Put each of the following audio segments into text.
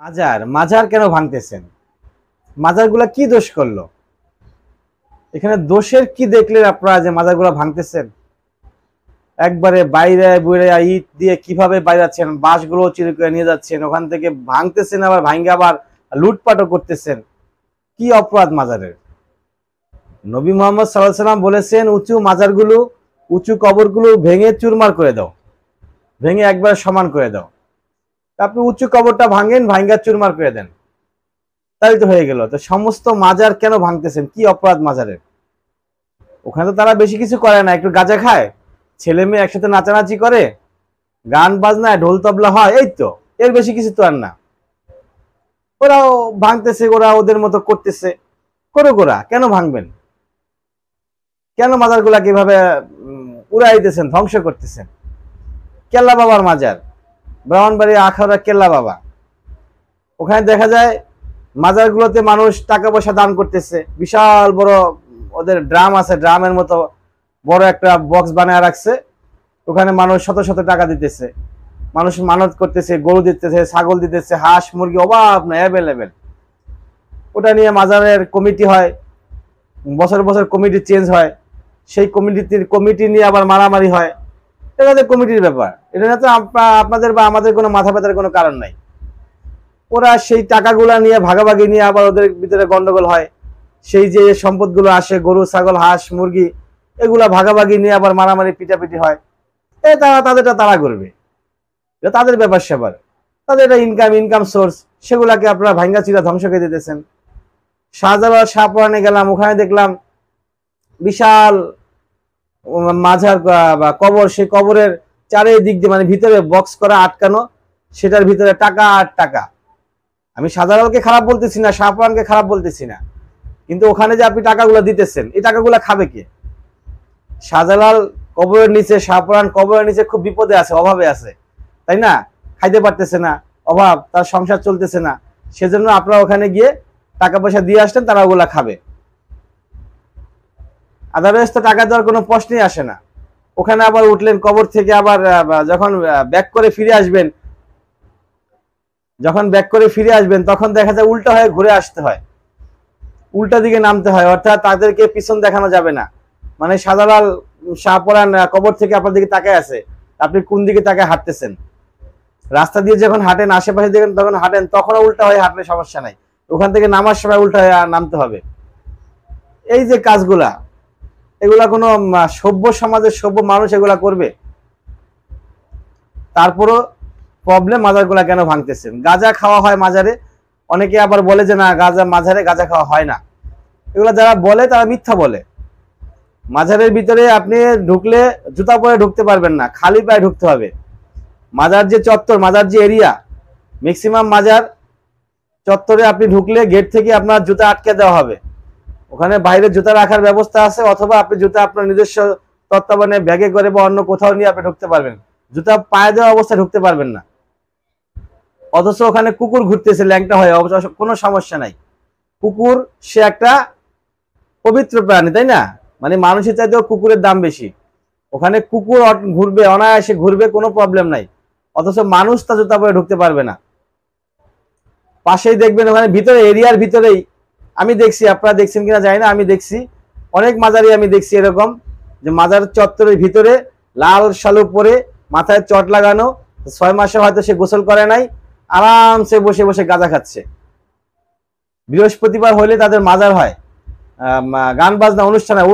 মাজার মাজার কেন ভাঙতেছেন? মাজারগুলা কি দোষ করলো? এখানে দোষের কি দেখলেন আপনারা যে মাজারগুলা ভাঙতেছেন? একবারে বাইরে বুড়ে ইট দিয়ে কিভাবে বাইরাচ্ছেন, বাঁশগুলো চিরে করে নিয়ে যাচ্ছেন, ওখান থেকে ভাঙতেছেন, আবার ভাঙ্গে আবার লুটপাটও করতেছেন। কি অপরাধ মাজারের? নবী মোহাম্মদ সাল্লাল্লাহু আলাইহি সাল্লাম বলেছেন, উঁচু মাজারগুলো, উঁচু কবরগুলো ভেঙে চুরমার করে দাও, ভেঙে একবার সমান করে দাও। আপনি উঁচু কবরটা ভাঙেন, ভাঙ্গা চুরমার করে দেন, তাই তো হয়ে গেল। তো সমস্ত মাজার কেন ভাঙতেছেন? কি অপরাধ মাজারের? ওখানে তো তারা বেশি কিছু করে না, একটু গাঁজা খায়, ছেলে মেয়ে একসাথে নাচানাচি করে, গান বাজনা ঢোল তবলা হয়, এই তো, এর বেশি কিছু তো আর না। ওরাও ভাঙতেছে, ওরা ওদের মতো করতেছে, করুক, ওরা কেন ভাঙবেন? কেন মাজারগুলা কিভাবে উড়াইতেছেন, ধ্বংস করতেছেন? কেল্লা বাবার মাজার, ব্রাহ্মণবাড়ি আখাউড়া কেল্লা বাবা, ওখানে দেখা যায় মাজারগুলোতে মানুষ টাকা পয়সা দান করতেছে, বিশাল বড় ওদের ড্রাম আছে, ড্রামের মতো বড় একটা বক্স বানায় রাখছে, ওখানে মানুষ শত শত টাকা দিতেছে, মানুষ মানত করতেছে, গরু দিতেছে, ছাগল দিতেছে, হাঁস মুরগি অভাব না, অ্যাভেলেবেল। ওটা নিয়ে মাজারের কমিটি হয়, বছর বছর কমিটি চেঞ্জ হয়, সেই কমিটি নিয়ে আবার মারামারি হয়। এটা কমিটির ব্যাপার, এটা না তো আপনাদের বা আমাদের কোনো মাথা ব্যথার কোনো কারণ নাই। ওরা সেই টাকাগুলা নিয়ে ভাগাভাগি নিয়ে আবার ওদের ভিতরে গন্ডগোল হয়, সেই যে সম্পদগুলো আসে, গরু ছাগল হাঁস মুরগি, এগুলা ভাগাভাগি নিয়ে আবার মারামারি পিটাপিটি হয়। তারা তাদেরটা তারা করবে, এটা তাদের ব্যাপার স্যাপার, তাদের এটা ইনকাম সোর্স, সেগুলাকে আপনারা ভাঙ্গা চিরা ধ্বংস করে দিতেছেন। শাহজালাল শাহপুরানে গেলাম, ওখানে দেখলাম বিশাল মাঝার বা কবর, সেই কবরের চারিদিক দিয়ে মানে ভিতরে বক্স করা আটকানো, সেটার ভিতরে টাকা আর টাকা। আমি শাহজালালকে খারাপ বলতেছি না, শাহপুরানকে খারাপ বলতেছি না, কিন্তু ওখানে যে আপনি টাকাগুলো দিতেছেন, এই টাকাগুলো খাবে কে? শাহজালাল কবরের নিচে, শাহপুরান কবরের নিচে খুব বিপদে আছে, অভাবে আছে, তাই না? খাইতে পারতেছে না, অভাব, তার সংসার চলতেছে না, সেজন্য আপনারা ওখানে গিয়ে টাকা পয়সা দিয়ে আসতেন, তারা ওগুলা খাবে। আদারওয়াইজ তো টাকা দেওয়ার কোনো প্রশ্নই আসে না। ওখানে আবার উঠলেন কবর থেকে, আবার যখন ব্যাক করে ফিরে আসবেন, তখন দেখা যায় উল্টা হয়ে ঘুরে আসতে হয়, উল্টা দিকে নামতে হয়, অর্থাৎ তাদেরকে পিছন দেখানো যাবে না। মানে শাহজালাল শাহপুরান কবর থেকে আপনার দিকে তাকায় আছে, আপনি কোন দিকে তাকায় হাঁটতেছেন, রাস্তা দিয়ে যখন হাঁটেন, আশেপাশে দেখেন তখন হাঁটেন, তখনও উল্টা হয়ে হাঁটলে সমস্যা নাই, ওখান থেকে নামার সময় উল্টা হয়ে নামতে হবে। এই যে কাজগুলা, এগুলা কোনো সভ্য সমাজের সভ্য মানুষ এগুলা করবে? তারপরও প্রবলেম, মাজারগুলা কেন ভাঙতেছেন? গাঁজা খাওয়া হয় মাজারে, অনেকে আবার বলে যে না, মাজারে গাঁজা খাওয়া হয় না। এগুলা যারা বলে তারা মিথ্যা বলে। মাজারের ভিতরে আপনি ঢুকলে জুতা পরে ঢুকতে পারবেন না, খালি পায়ে ঢুকতে হবে। মাজার যে চত্বর, মাজার যে এরিয়া, ম্যাক্সিমাম মাজার চত্বরে আপনি ঢুকলে গেট থেকে আপনার জুতা আটকে দেওয়া হবে, ওখানে বাইরে জুতা রাখার ব্যবস্থা আছে, অথবা আপনি জুতা আপনার নিজস্ব তত্ত্বাবধানে ব্যাগে করে বা অন্য কোথাও নিয়ে আপনি ঢুকতে পারবেন, জুতা পায়ে দেওয়া অবস্থায় ঢুকতে পারবেন না। অথচ ওখানে কুকুর ঘুরতেছে ল্যাংটা হয়ে, কোনো সমস্যা নাই। কুকুর সে একটা পবিত্র প্রাণী, তাই না? মানে মানুষের চাইতেও কুকুরের দাম বেশি, ওখানে কুকুর ঘুরবে, অনায়াসে ঘুরবে, কোনো প্রবলেম নাই। অথচ মানুষ তা জুতা পরে ঢুকতে পারবে না। পাশেই দেখবেন ওখানে ভিতরে, এরিয়ার ভিতরেই আমি দেখছি, আপনারা দেখছেন কিনা জানি না, আমি দেখছি অনেক মাজারে, আমি দেখছি এরকম যে মাজার চত্বরের ভিতরে লাল শালু পরে, মাথায় চট লাগানো, 6 মাসে হয়তো সে গোসল করে নাই, আরামসে বসে বসে গাঁজা খাচ্ছে। বৃহস্পতিবার হলে তাদের মাজার হয়, গান বাজনা অনুষ্ঠান হয়,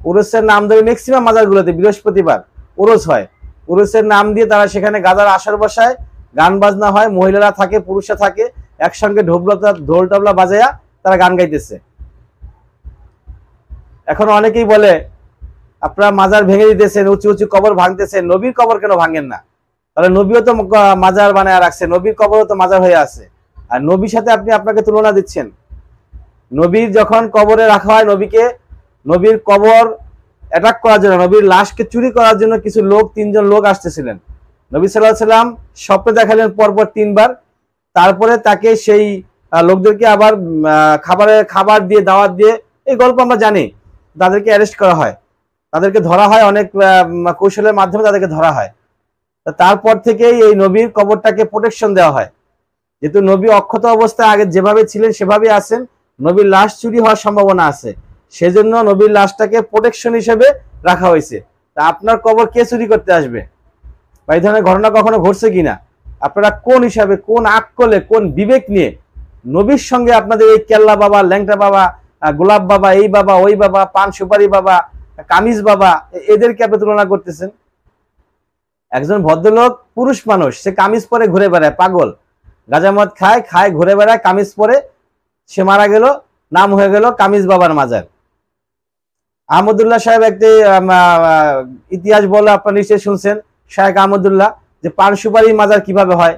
উরুসের নাম ধরে ম্যাক্সিমাম মাজারগুলোতে বৃহস্পতিবার উরুস হয়। উরুসের নাম দিয়ে তারা সেখানে গাঁজার আসর বসায়, গান বাজনা হয়, মহিলারা থাকে, পুরুষরা থাকে, একসঙ্গে ঢোল তবলা বাজায়া তারা গান গাইতেছে। এখন অনেকেই বলে আপনারা মাজার ভেঙে দিতেছেন, উঁচু উঁচু কবর ভাঙতেছেন, নবীর কবর কেন ভাঙেন না? তাহলে নবীও তো মাজার বানায় রাখছে, নবীর কবরও তো মাজার হয়ে আছে, আর নবীর সাথে আপনি আপনাকে তুলনা দিচ্ছেন। নবীর যখন কবরে রাখা হয়, নবীর কবর অ্যাটাক করার জন্য, নবীর লাশকে চুরি করার জন্য কিছু লোক, 3জন লোক আসতেছিলেন। নবী সাল্লাল্লাহু আলাইহি সাল্লাম স্বপ্নে দেখালেন পরপর 3বার, তারপরে তাকে সেই লোকদেরকে আবার খাবার দিয়ে, দাওয়াত দিয়ে, এই গল্প আমরা জানি, তাদেরকে অ্যারেস্ট করা হয়, তাদেরকে ধরা হয়, অনেক কৌশলের মাধ্যমে তাদেরকে ধরা হয়। তারপর থেকেই এই নবীর কবরটাকে প্রোটেকশন দেওয়া হয়, যেহেতু নবী অক্ষত অবস্থায় আগে যেভাবে ছিলেন সেভাবে আছেন, নবীর লাশ চুরি হওয়ার সম্ভাবনা আছে, সেজন্য নবীর লাশটাকে প্রোটেকশন হিসেবে রাখা হয়েছে। তা আপনার কবর কে চুরি করতে আসবে? বা এই ধরনের ঘটনা কখনো ঘটছে কিনা? আপনারা কোন হিসাবে, কোন আকলে, কোন বিবেক নিয়ে নবীর সঙ্গে আপনাদের এই কেল্লা বাবা, ল্যাংটা বাবা, গোলাপ বাবা, এই বাবা, ওই বাবা, পান সুপারি বাবা, কামিজ বাবা, এদেরকে আপনি তুলনা করতেছেন? একজন ভদ্রলোক পুরুষ মানুষ, সে কামিজ পরে ঘুরে বেড়ায়, পাগল, গাঁজামদ খায়, খায় ঘুরে বেড়ায়, কামিজ পরে, সে মারা গেল, নাম হয়ে গেল কামিজ বাবার মাজার। আহমদুল্লাহ সাহেব একটি ইতিহাস বলে আপনারা নিশ্চয়ই শুনছেন, শায়েখ আহমদুল্লাহ, যে পান সুপারি মাজার কিভাবে হয়।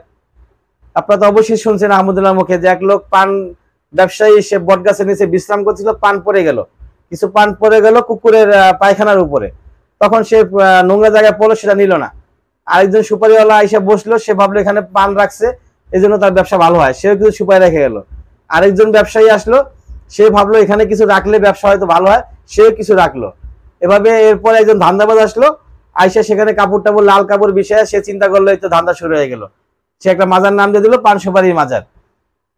আপনারা তো অবশ্যই শুনছেন আহমদুল্লাহর মুখে, যে এক লোক পান ব্যবসায়ী, সে বটগাছের নিচে বিশ্রাম করছিল, পান পড়ে গেল, কিছু পান পড়ে গেল কুকুরের পায়খানার উপরে, তখন সে নোংরা জায়গায় পড়লো, সেটা নিল না। আরেকজন সুপারিওয়ালা এসে বসলো, সে ভাবলো এখানে পান রাখছে, এই জন্য তার ব্যবসা ভালো হয়, সেও কিছু সুপারি রেখে গেল। আরেকজন ব্যবসায়ী আসলো, সে ভাবলো এখানে কিছু রাখলে ব্যবসা হয়তো ভালো হয়, সেও কিছু রাখলো। এভাবে এরপরে একজন ধান্দাবাজ আসলো, আইসা সেখানে কাপড় টাপড়, লাল কাপড় বিছায়, সে চিন্তা করলো এই তো ধান্দা শুরু হয়ে গেল, সে একটা মাজার নাম দিয়ে দিল পান সুপারি মাজার।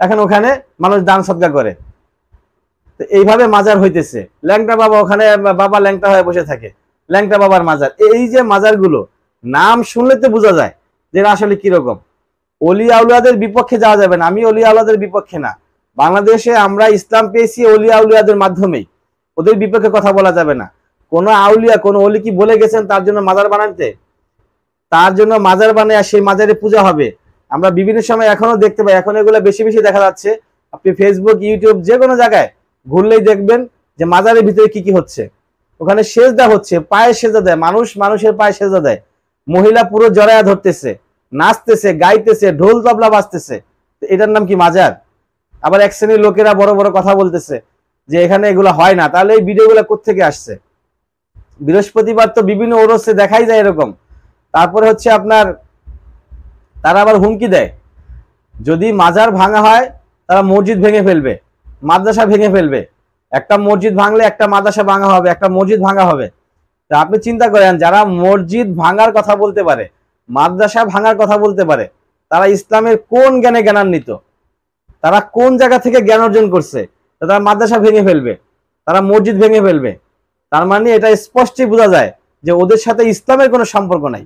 এখন ওখানে মানুষ দান সদকা করে। তো এইভাবে মাজার হইতেছে। ল্যাংটা বাবা, ওখানে বাবা ল্যাংটা হয়ে বসে থাকে, ল্যাংটা বাবার মাজার। এই যে মাজারগুলো, নাম শুনলে তো বোঝা যায় যে আসলে কিরকম। অলি আউলিয়াদের বিপক্ষে যাওয়া যাবে না, আমি অলি আউলিয়াদের বিপক্ষে না। বাংলাদেশে আমরা ইসলাম পেয়েছি অলি আউলিয়াদের মাধ্যমেই, ওদের বিপক্ষে কথা বলা যাবে না। কোন আউলিয়া, কোন অলি কি বলে গেছেন তার জন্য মাজার বানাতে? তার জন্য মাজার বানায় সেই মাজারে পূজা হবে। আমরা বিভিন্ন সময় এখনো দেখতে পাই, এখন এগুলো বেশি বেশি দেখা যাচ্ছে। আপনি ফেসবুক, ইউটিউব, যে কোনো জায়গায় ঘুরলেই দেখবেন যে মাজারের ভিতরে কি কি হচ্ছে। ওখানে সেজদা হচ্ছে, পায়ে সেজদা দেয় মানুষ, মানুষের পায়ে সেজদা দেয়, মহিলা পুরো জড়ায়া ধরতেছে, নাচতেছে, গাইতেছে, ঢোল তবলা বাজতেছে। এটার নাম কি মাজার? আবার এক শ্রেণীর লোকেরা বড় বড় কথা বলতেছে যে এখানে এগুলো হয় না। তাহলে এই ভিডিওগুলো কোত্থেকে আসছে? বৃহস্পতিবার তো বিভিন্ন ওরসে দেখাই যায় এরকম। তারপরে হচ্ছে আপনার, তারা আবার হুমকি দেয়, যদি মাজার ভাঙা হয় তারা মসজিদ ভেঙে ফেলবে, মাদ্রাসা ভেঙে ফেলবে। একটা মসজিদ ভাঙলে একটা মাদ্রাসা ভাঙা হবে, একটা মসজিদ ভাঙা হবে। তা আপনি চিন্তা করেন, যারা মসজিদ ভাঙার কথা বলতে পারে, মাদ্রাসা ভাঙার কথা বলতে পারে, তারা ইসলামের কোন জ্ঞানে জ্ঞানান্বিত? তারা কোন জায়গা থেকে জ্ঞান অর্জন করছে? তারা মাদ্রাসা ভেঙে ফেলবে, তারা মসজিদ ভেঙে ফেলবে। তার মানে এটা স্পষ্টই বোঝা যায় যে ওদের সাথে ইসলামের কোনো সম্পর্ক নাই।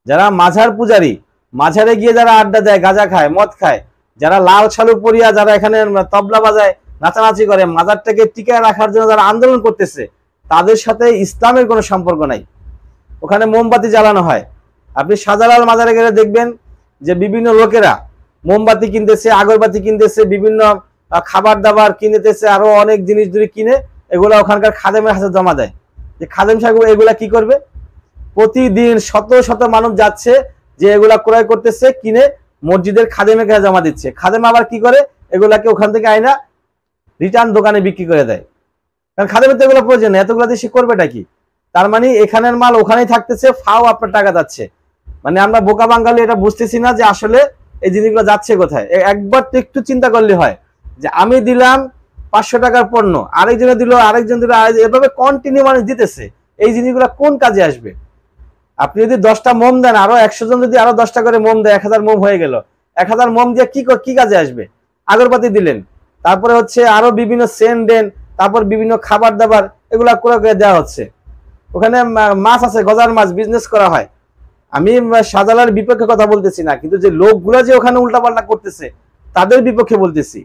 যারা মাঝার পূজারী, মাঝারে গিয়ে যারা আড্ডা দেয়, গাঁজা খায়, মদ খায়, যারা লাল শালু পরিয়া যারা এখানে তবলা বাজায়, নাচানাচি করে, মাজারটাকে টিকায় রাখার জন্য যারা আন্দোলন করতেছে, তাদের সাথে ইসলামের কোনো সম্পর্ক নাই। ওখানে মোমবাতি জ্বালানো হয়। আপনি শাহজালাল মাজারে গেলে দেখবেন যে বিভিন্ন লোকেরা মোমবাতি কিনতেছে, আগরবাতি কিনতেছে, বিভিন্ন খাবার দাবার কিনতেছে, আরো অনেক জিনিস যদি কিনে এগুলা ওখানকার খাদেমের হাতে জমা দেয়। যে খাদেম সাহেব এগুলা কি করবে? প্রতিদিন শত শত মানুষ যাচ্ছে, যে এগুলা ক্রয় করতেছে, কিনে মসজিদের খাদেমের কাছে জমা দিচ্ছে। খাদেম আবার কি করে? এগুলাকে ওখান থেকে আইনা রিটার্ন দোকানে বিক্রি করে দেয়। কারণ খাদেমের তো এগুলো প্রয়োজন নেই, এতগুলো দিয়ে সে করবেটা কি? তার মানে এখানের মাল ওখানেই থাকতেছে, ফাও আপনার টাকা যাচ্ছে। মানে আমরা বোকা বাঙালি এটা বুঝতেছি না যে আসলে এই জিনিসগুলো যাচ্ছে কোথায়। একবার তো একটু চিন্তা করলে হয় যে আমি দিলাম 500 টাকার পণ্য, আরেকজনে দিল, আরেকজন দিল, এভাবে কন্টিনিউ মানুষ দিতেছে। এই জিনিসগুলো কোন কাজে আসবে? আপনি যদি 10টা মোম দেন, আরো 100 জন যদি আরো 10টা করে মোম দেয়, 1000 মোম হয়ে গেল। 1000 মোম দিয়ে কি কাজে আসবে? আগরবাতি দিলেন, তারপরে হচ্ছে আরো বিভিন্ন সেন্ট দেন, তারপর বিভিন্ন খাবার দাবার এগুলা করে দেওয়া হচ্ছে। ওখানে মাছ আছে, গজার মাছ বিজনেস করা হয়। আমি শাহজালালের বিপক্ষে কথা বলতেছি না, কিন্তু যে লোকগুলো যে ওখানে উল্টাপাল্টা করতেছে তাদের বিপক্ষে বলতেছি।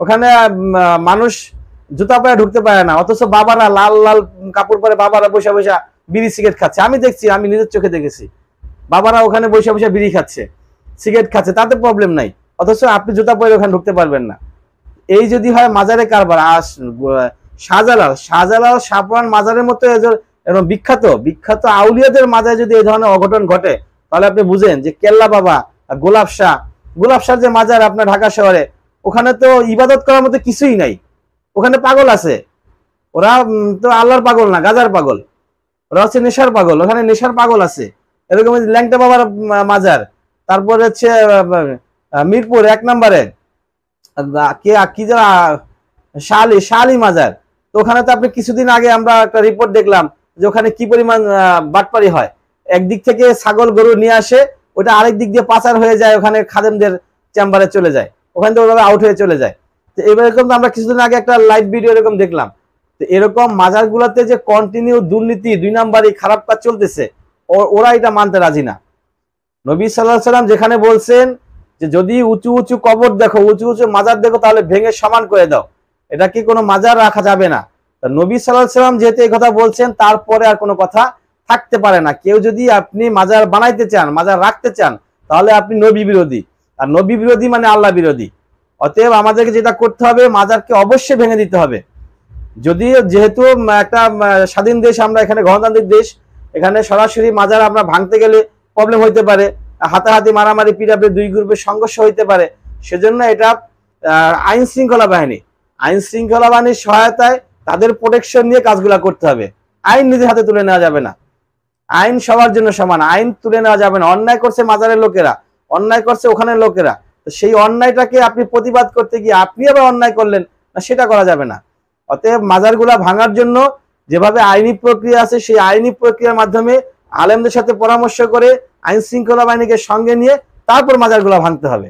ওখানে মানুষ জুতা পায়ে ঢুকতে পারে না, অথচ বাবারা লাল লাল কাপড় পরে বাবারা বসে বসে বিড়ি সিগারেট খাচ্ছে। আমি দেখছি, আমি নিজের চোখে দেখেছি, বাবারা ওখানে বসে বসে বিড়ি খাচ্ছে, সিগারেট খাচ্ছে, তাতে প্রবলেম নাই। অথচ আপনি জুতা পরে ওখানে ঢুকতে পারবেন না। এই যদি হয় মাজারে কারবার। শাহজালাল শাহপুরান মাজারের মতো এরকম বিখ্যাত বিখ্যাত আউলিয়াদের মাজারে যদি এই ধরনের অঘটন ঘটে, তাহলে আপনি বুঝেন যে কেল্লা বাবা, গোলাপ শাহ যে মাজার আপনার ঢাকা শহরে, ওখানে তো ইবাদত করার মতো কিছুই নাই। ওখানে পাগল আছে, ওরা তো আল্লাহর পাগল না, গাজার পাগল। ওরা হচ্ছে নেশার পাগল, ওখানে নেশার পাগল আছে। এরকম ল্যাংটা বাবার মাজার, তারপরে হচ্ছে মিরপুর 1 নম্বরে কি শালি মাজার। তো ওখানে তো আপনি কিছুদিন আগে আমরা একটা রিপোর্ট দেখলাম যে ওখানে কি পরিমাণ বাটপারি হয়। একদিক থেকে ছাগল গরু নিয়ে আসে, ওটা আরেক দিক দিয়ে পাচার হয়ে যায় ওখানে খাদেমদের চেম্বারে চলে যায়, ওখান থেকে ওইভাবে আউট হয়ে চলে যায়। তো এরকম আমরা কিছুদিন আগে একটা লাইভ ভিডিও এরকম দেখলাম। তো এরকম মাজারগুলোতে যে কন্টিনিউ দুর্নীতি, 2 নাম্বারই খারাপ কাজ চলতেছে, ওরা এটা মানতে রাজি না। নবী সাল্লাল্লাহু আলাইহি সাল্লাম যেখানে বলছেন যে যদি উঁচু উঁচু কবর দেখো, উঁচু উঁচু মাজার দেখো, তাহলে ভেঙে সমান করে দাও, এটা কি কোনো মাজার রাখা যাবে না। নবী সাল্লাল্লাহু আলাইহি সাল্লাম যেহেতু এই কথা বলছেন, তারপরে আর কোনো কথা থাকতে পারে না। কেউ যদি আপনি মাজার বানাইতে চান, মাজার রাখতে চান, তাহলে আপনি নবী বিরোধী, আর নবী বিরোধী মানে আল্লাহ বিরোধী। অতএব আমাদেরকে যেটা করতে হবে, মাজারকে অবশ্যই ভেঙে দিতে হবে। যদি যেহেতু একটা স্বাধীন দেশ, আমরা এখানে গণতান্ত্রিক দেশ, এখানে সরাসরি মাজার আমরা ভাঙতে গেলে প্রবলেম হইতে পারে, হাতাহাতি মারামারি পিটাপিটি 2 গ্রুপের সংঘর্ষ হইতে পারে। সেজন্য এটা আইন শৃঙ্খলা বাহিনীর সহায়তায় তাদের প্রোটেকশন নিয়ে কাজগুলা করতে হবে। আইন নিজের হাতে তুলে নেওয়া যাবে না। আইন সবার জন্য সমান, আইন তুলে নেওয়া যাবে না। অন্যায় করছে মাজারের লোকেরা, অন্যায় করছে ওখানের লোকেরা, তো সেই অন্যায়টাকে আপনি প্রতিবাদ করতে গিয়ে আপনি আবার অন্যায় করলেন না, সেটা করা যাবে না। অতএব মাজারগুলা ভাঙার জন্য যেভাবে আইনি প্রক্রিয়া আছে, সেই আইনি প্রক্রিয়ার মাধ্যমে আলেমদের সাথে পরামর্শ করে আইন শৃঙ্খলা বাহিনীকে সঙ্গে নিয়ে তারপর মাজারগুলা ভাঙতে হবে।